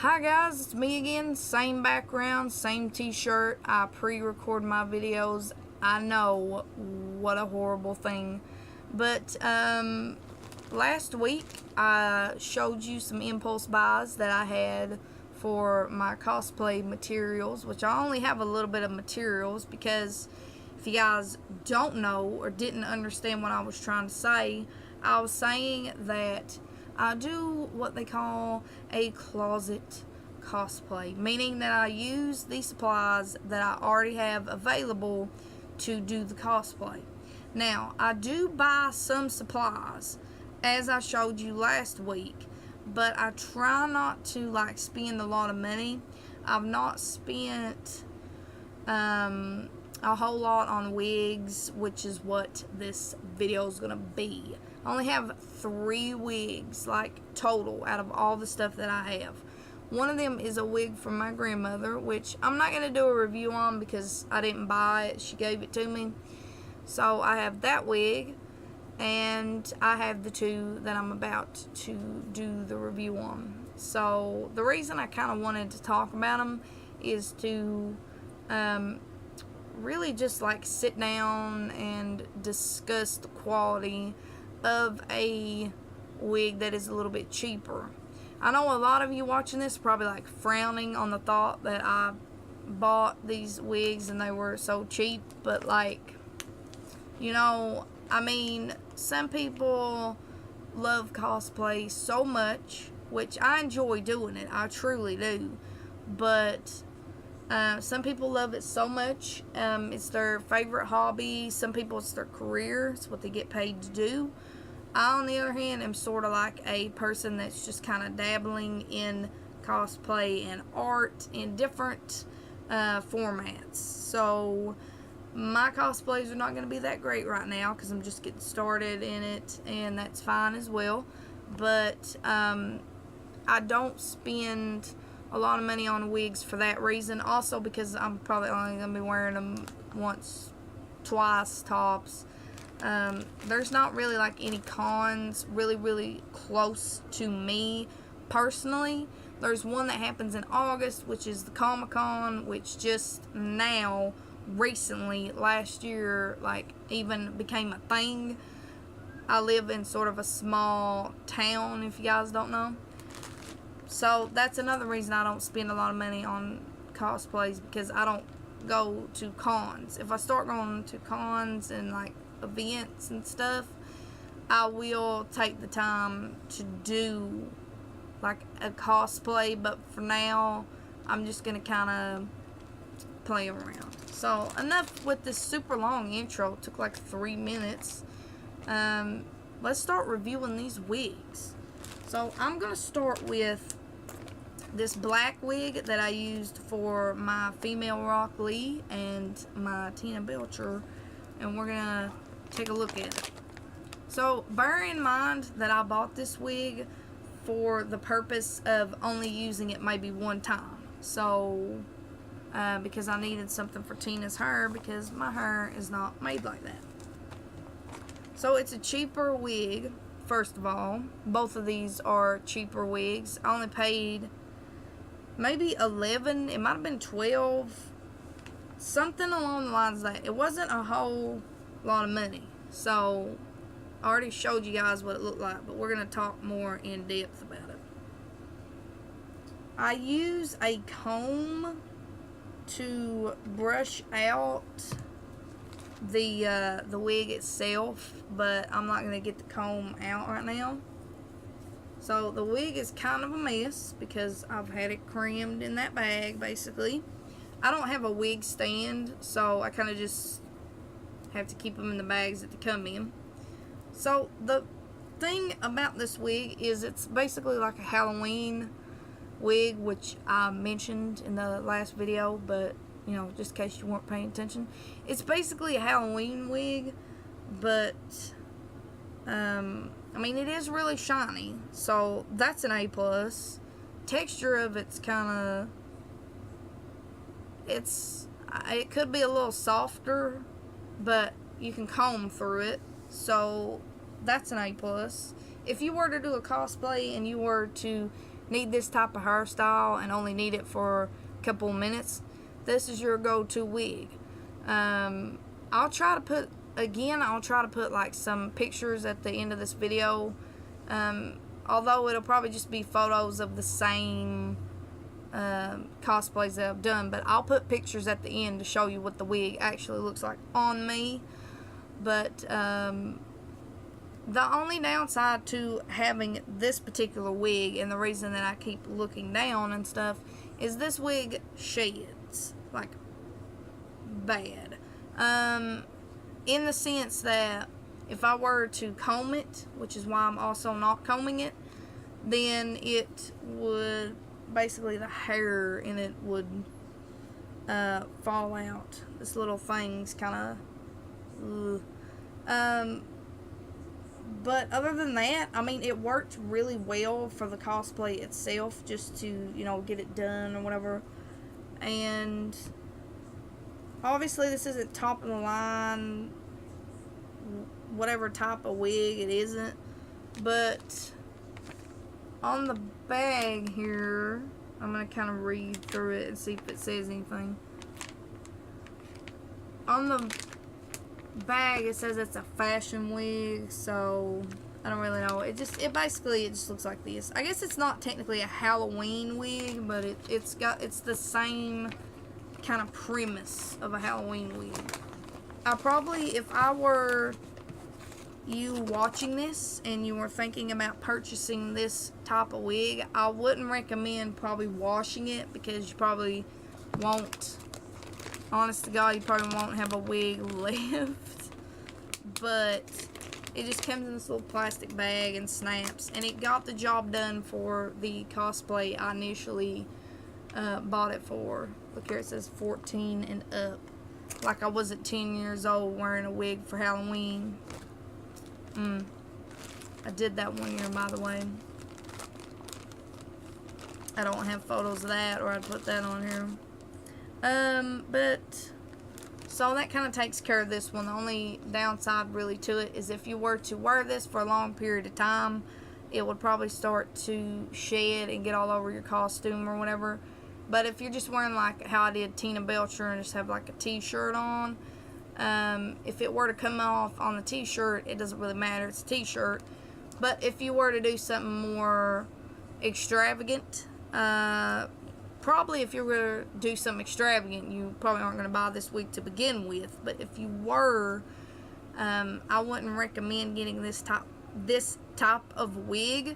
Hi guys, it's me again. Same background, same t-shirt. I pre-record my videos. I know, what a horrible thing. But last week I showed you some impulse buys that I had for my cosplay materials, which I only have a little bit of materials because if you guys don't know or didn't understand what I was trying to say, I was saying that I do what they call a closet cosplay, meaning that I use the supplies that I already have available to do the cosplay. Now, I do buy some supplies, as I showed you last week, but I try not to spend a lot of money. I've not spent a whole lot on wigs, which is what this video is gonna be. I only have 3 wigs total out of all the stuff that I have. One of them is a wig from my grandmother, which I'm not gonna do a review on because I didn't buy it, she gave it to me. So I have that wig, and I have the 2 that I'm about to do the review on. So the reason I kind of wanted to talk about them is to really just sit down and discuss the quality of a wig that is a little bit cheaper. I know a lot of you watching this are probably frowning on the thought that I bought these wigs and they were so cheap, but some people love cosplay so much, which I enjoy doing it, I truly do, but some people love it so much, it's their favorite hobby. Some people it's their career, it's what they get paid to do. I, on the other hand, am sort of like a person that's just kind of dabbling in cosplay and art in different formats. So my cosplays are not going to be that great right now because I'm just getting started in it, and that's fine as well. But I don't spend a lot of money on wigs for that reason. Also because I'm probably only going to be wearing them once, twice tops. There's not really any cons really close to me personally. There's one that happens in August, which is the Comic-Con, which just now, recently, last year, even became a thing. I live in sort of a small town, if you guys don't know. So that's another reason I don't spend a lot of money on cosplays, because I don't go to cons. If I start going to cons and events and stuff, I will take the time to do a cosplay, but for now I'm just gonna kind of play around. So enough with this super long intro. It took 3 minutes. Let's start reviewing these wigs. So I'm gonna start with this black wig that I used for my female Rock Lee and my Tina Belcher, and we're gonna take a look at it. So bear in mind that I bought this wig for the purpose of only using it maybe one time. So because I needed something for Tina's hair, because my hair is not made like that. So it's a cheaper wig. First of all, both of these are cheaper wigs. I only paid maybe 11, it might have been 12, something along the lines of that. It wasn't a whole lot of money. So I already showed you guys what it looked like, but we're going to talk more in depth about it. I use a comb to brush out the wig itself, but I'm not going to get the comb out right now. So the wig is kind of a mess because I've had it crammed in that bag, basically. I don't have a wig stand, so I kind of just have to keep them in the bags that they come in. So the thing about this wig is it's basically like a Halloween wig, which I mentioned in the last video, but just in case you weren't paying attention, it's basically a Halloween wig, but it is really shiny, so that's an A+. Texture of it's kind of, it could be a little softer, but you can comb through it, so that's an A+. If you were to do a cosplay and you were to need this type of hairstyle and only need it for a couple minutes, this is your go-to wig. I'll try to put like some pictures at the end of this video, although it'll probably just be photos of the same cosplays that I've done, but I'll put pictures at the end to show you what the wig actually looks like on me. But the only downside to having this particular wig, and the reason that I keep looking down and stuff, is this wig sheds like bad, in the sense that if I were to comb it, which is why I'm also not combing it, then it would basically, the hair in it would fall out. This little thing's kind of but other than that, I mean, it worked really well for the cosplay itself, just to, you know, get it done or whatever. And obviously this isn't top of the line, whatever type of wig it isn't, but on the bag here, I'm going to kind of read through it and see if it says anything. On the bag it says it's a fashion wig, so I don't really know. It basically just looks like this. I guess it's not technically a Halloween wig, but it's the same kind of premise of a Halloween wig. I probably, if I were you watching this and you were thinking about purchasing this type of wig, I wouldn't recommend probably washing it, because you probably won't, honest to God, you probably won't have a wig left. But it just comes in this little plastic bag and snaps, and it got the job done for the cosplay I initially bought it for. Look here, it says 14 and up, like I wasn't 10 years old wearing a wig for Halloween. I did that one year, by the way. I don't have photos of that, or I'd put that on here. But so that kind of takes care of this one. The only downside really to it is if you were to wear this for a long period of time, it would probably start to shed and get all over your costume or whatever. But if you're just wearing like how I did Tina Belcher and just have like a t-shirt on, if it were to come off on the t-shirt, it doesn't really matter, it's a t-shirt. But if you were to do something more extravagant, probably if you were to do something extravagant, you probably aren't going to buy this wig to begin with. But if you were, I wouldn't recommend getting this type of wig.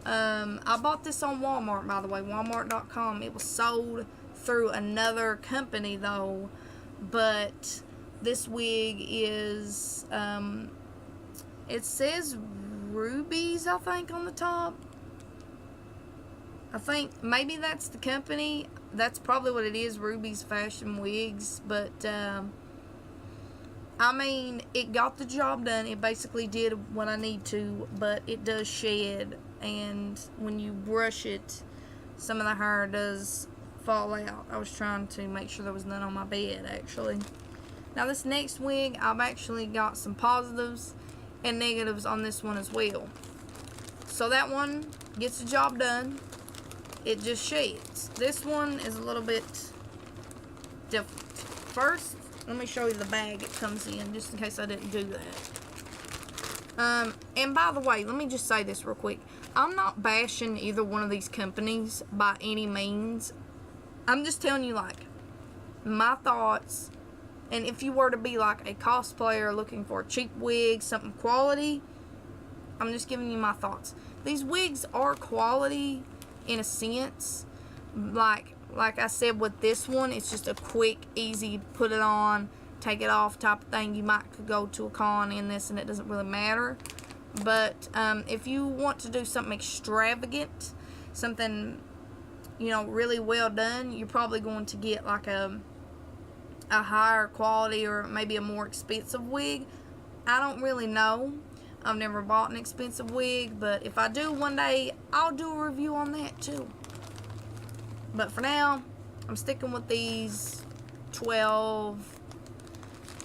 I bought this on Walmart, by the way, Walmart.com. It was sold through another company though, but this wig is, it says Rubies, I think, on the top. I think maybe that's the company. That's probably what it is, Ruby's Fashion Wigs. But, I mean, it got the job done. It basically did what I need to, but it does shed. And when you brush it, some of the hair does fall out. I was trying to make sure there was none on my bed, actually. Now, this next wig, I've actually got some positives and negatives on this one as well. So that one gets the job done. It just shades. This one is a little bit different. First, let me show you the bag it comes in, just in case I didn't do that. And by the way, let me just say this real quick. I'm not bashing either one of these companies by any means. I'm just telling you, like, my thoughts. And if you were to be like a cosplayer looking for a cheap wig, something quality, I'm just giving you my thoughts. These wigs are quality in a sense. Like I said with this one, it's just a quick, easy, put it on, take it off type of thing. You might could go to a con in this and it doesn't really matter. But if you want to do something extravagant, something, you know, really well done, you're probably going to get like a higher quality or maybe a more expensive wig. I don't really know. I've never bought an expensive wig, but if I do one day, I'll do a review on that too. But for now, I'm sticking with these 12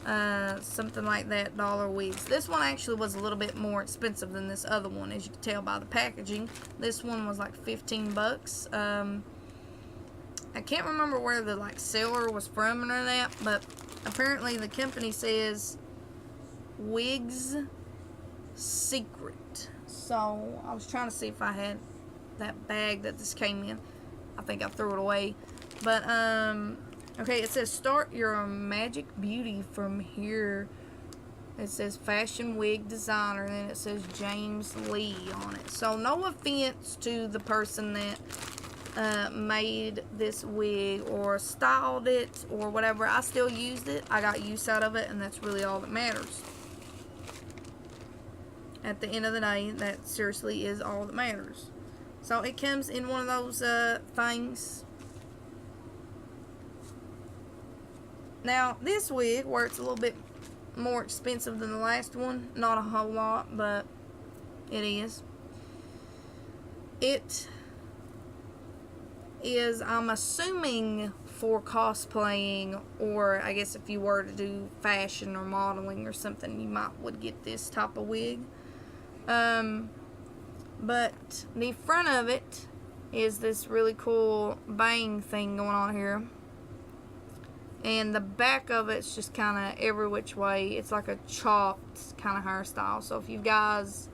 something like that, dollar wigs. This one actually was a little bit more expensive than this other one, as you can tell by the packaging. This one was like 15 bucks. I can't remember where the like seller was from or that, but apparently the company says Wigs Secret. So I was trying to see if I had that bag that this came in. I think I threw it away. But okay, it says start your magic beauty from here. It says fashion wig designer, and then it says James Lee on it. So no offense to the person that made this wig or styled it or whatever. I still used it. I got use out of it, and that's really all that matters. At the end of the day, that seriously is all that matters. So it comes in one of those things. Now this wig, where it's a little bit more expensive than the last one, not a whole lot, but it is. It is, I'm assuming, for cosplaying, or I guess if you were to do fashion or modeling or something, you would get this type of wig. But the front of it is this really cool bang thing going on here, and the back of it's just kind of every which way. It's like a chopped kind of hairstyle. So if you guys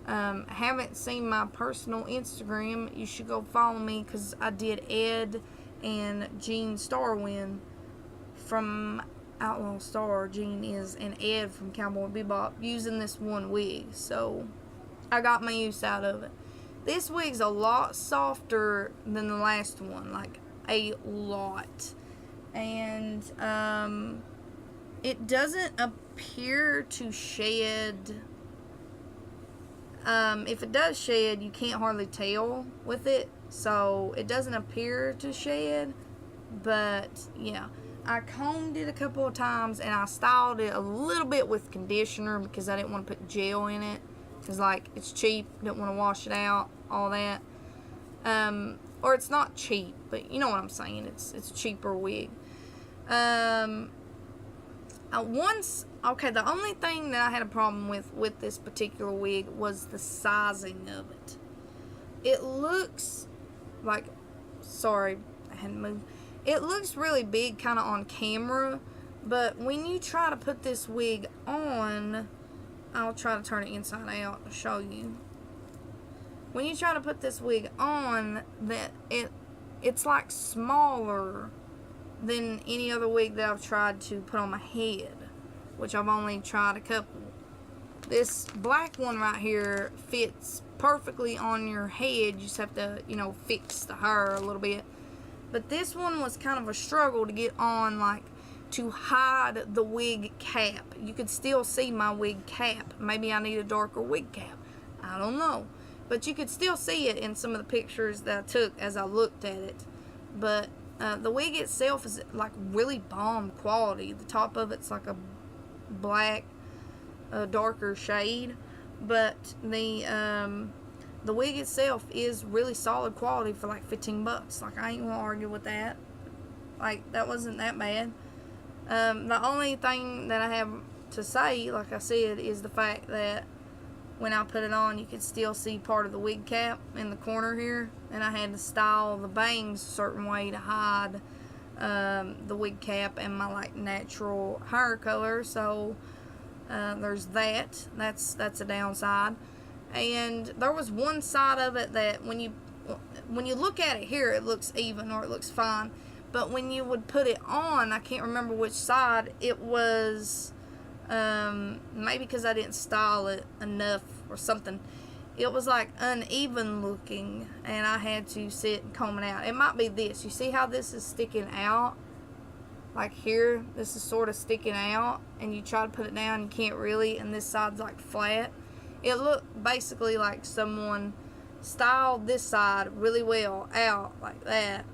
haven't seen my personal Instagram, you should go follow me, because I did Ed and Gene Starwin from Outlaw Star. Gene is, and Ed from Cowboy Bebop, using this one wig. So I got my use out of it. This wig's a lot softer than the last one, like a lot. And it doesn't appear to shed. If it does shed, you can't hardly tell with it, so it doesn't appear to shed. But yeah, I combed it a couple of times, and I styled it a little bit with conditioner because I didn't want to put gel in it, because like it's cheap, didn't want to wash it out, all that. Or it's not cheap, but you know what I'm saying. It's a cheaper wig. Okay, the only thing that I had a problem with this particular wig was the sizing of it. It looks like, sorry, I hadn't moved. It looks really big kind of on camera, but when you try to put this wig on, I'll try to turn it inside out to show you. When you try to put this wig on, it's like smaller than any other wig that I've tried to put on my head, which I've only tried a couple. This black one right here fits perfectly on your head. You just have to, fix the hair a little bit. But this one was kind of a struggle to get on, like, to hide the wig cap. You could still see my wig cap. Maybe I need a darker wig cap. I don't know. But you could still see it in some of the pictures that I took as I looked at it. But the wig itself is like really bomb quality. The top of it's like a black, darker shade, but the wig itself is really solid quality for like 15 bucks. Like, I ain't gonna argue with that. Like, that wasn't that bad. The only thing that I have to say, like I said, is the fact that when I put it on, you could still see part of the wig cap in the corner here, and I had to style the bangs a certain way to hide the wig cap and my like natural hair color. So there's that. That's a downside. And there was one side of it that when you look at it here, it looks even, or it looks fine. But when you would put it on, I can't remember which side it was. Maybe because I didn't style it enough or something. It was like uneven looking, and I had to sit and comb it out. It might be this. You see how this is sticking out? Like here, this is sort of sticking out, and you try to put it down, you can't really, and this side's like flat. It looked basically like someone styled this side really well out like that,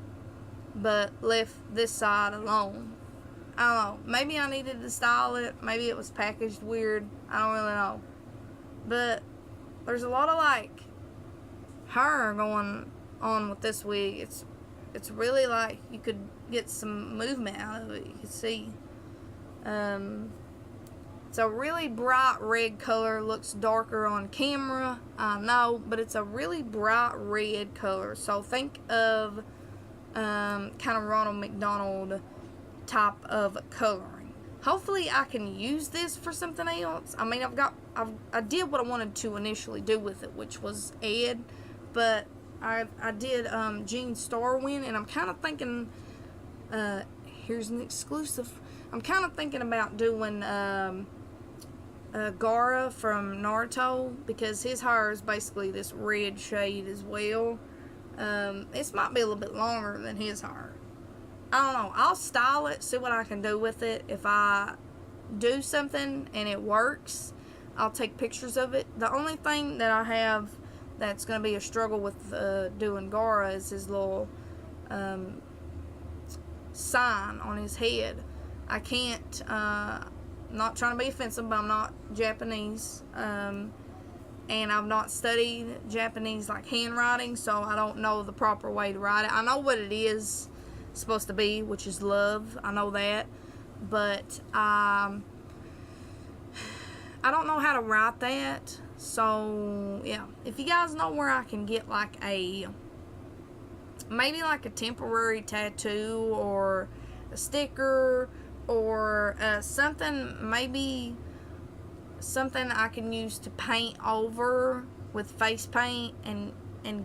but left this side alone. I don't know. Maybe I needed to style it. Maybe it was packaged weird. I don't really know. But there's a lot of like hair going on with this wig. It's really like you could get some movement out of it. You can see. It's a really bright red color. Looks darker on camera, I know, but it's a really bright red color. So think of kind of Ronald McDonald type of coloring. Hopefully I can use this for something else. I mean, I did what I wanted to initially do with it, which was Ed, but I did Gene Starwind, and I'm kind of thinking, here's an exclusive, I'm kind of thinking about doing Gaara from Naruto, because his hair is basically this red shade as well. This might be a little bit longer than his hair. I don't know. I'll style it, see what I can do with it. If I do something and it works, I'll take pictures of it. The only thing that I have that's going to be a struggle with doing Gaara is his little sign on his head. I can't, not trying to be offensive, but I'm not Japanese, and I've not studied Japanese like handwriting, so I don't know the proper way to write it. I know what it is supposed to be, which is love. I know that, but I don't know how to write that. So yeah, if you guys know where I can get like maybe like a temporary tattoo or a sticker or something, maybe something I can use to paint over with face paint and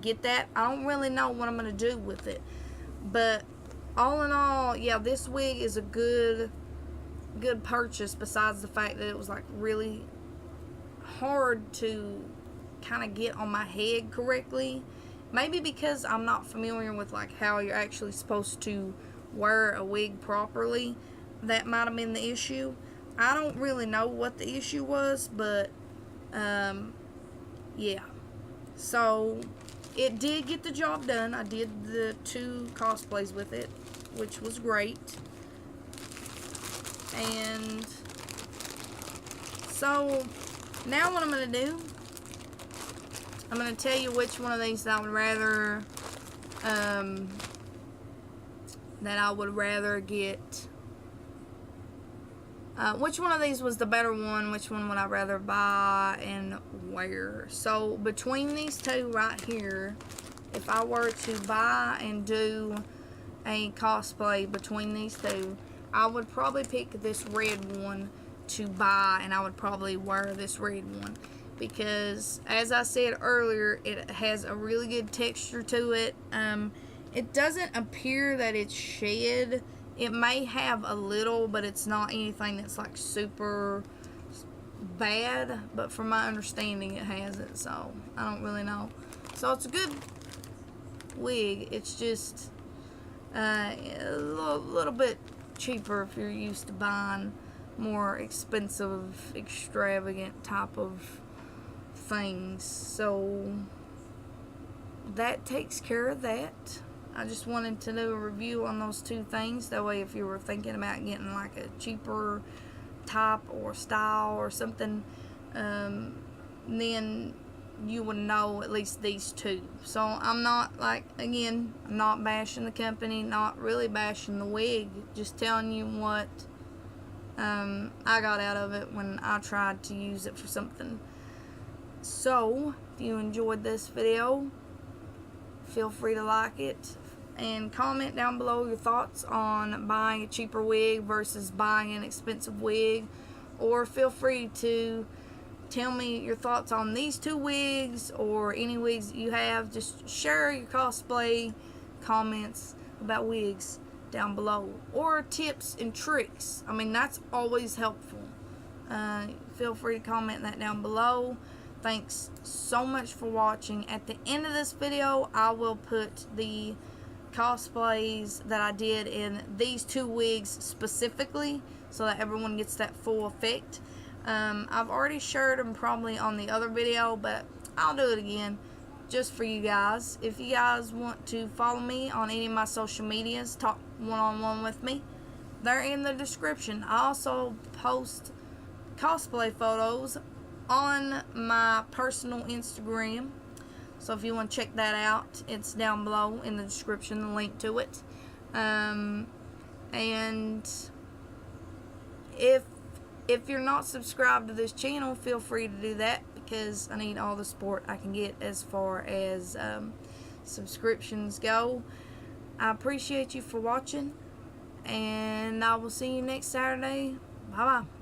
get that. I don't really know what I'm going to do with it, but all in all, yeah, this wig is a good purchase, besides the fact that it was like really hard to kind of get on my head correctly. Maybe because I'm not familiar with like how you're actually supposed to wear a wig properly. That might have been the issue. I don't really know what the issue was, but yeah. So it did get the job done. I did the 2 cosplays with it, which was great. And so now what I'm going to do, I'm going to tell you which one of these that I would rather get. Which one of these was the better one? Which one would I rather buy and wear? So between these 2 right here, if I were to buy and do a cosplay between these 2, I would probably pick this red one to buy, and I would probably wear this red one, because as I said earlier, it has a really good texture to it. It doesn't appear that it's shed. It may have a little, but it's not anything that's like super bad, but from my understanding it has it, so I don't really know. So it's a good wig. It's just a little bit cheaper if you're used to buying more expensive, extravagant type of things. So that takes care of that. I just wanted to do a review on those 2 things. That way, if you were thinking about getting like a cheaper type or style or something, then you would know at least these 2. So I'm not, like, again, I'm not bashing the company, not really bashing the wig, just telling you what I got out of it when I tried to use it for something. So if you enjoyed this video, feel free to like it and comment down below your thoughts on buying a cheaper wig versus buying an expensive wig, or feel free to tell me your thoughts on these 2 wigs or any wigs that you have. Just share your cosplay comments about wigs down below, or tips and tricks. I mean, that's always helpful. Feel free to comment that down below. Thanks so much for watching. At the end of this video, I will put the cosplays that I did in these 2 wigs specifically, so that everyone gets that full effect. I've already shared them probably on the other video, but I'll do it again just for you guys. If you guys want to follow me on any of my social medias, talk one-on-one with me, they're in the description. I also post cosplay photos on my personal Instagram, so if you want to check that out, it's down below in the description, the link to it. And if you're not subscribed to this channel, feel free to do that, because I need all the support I can get as far as subscriptions go. I appreciate you for watching, and I will see you next Saturday. Bye bye.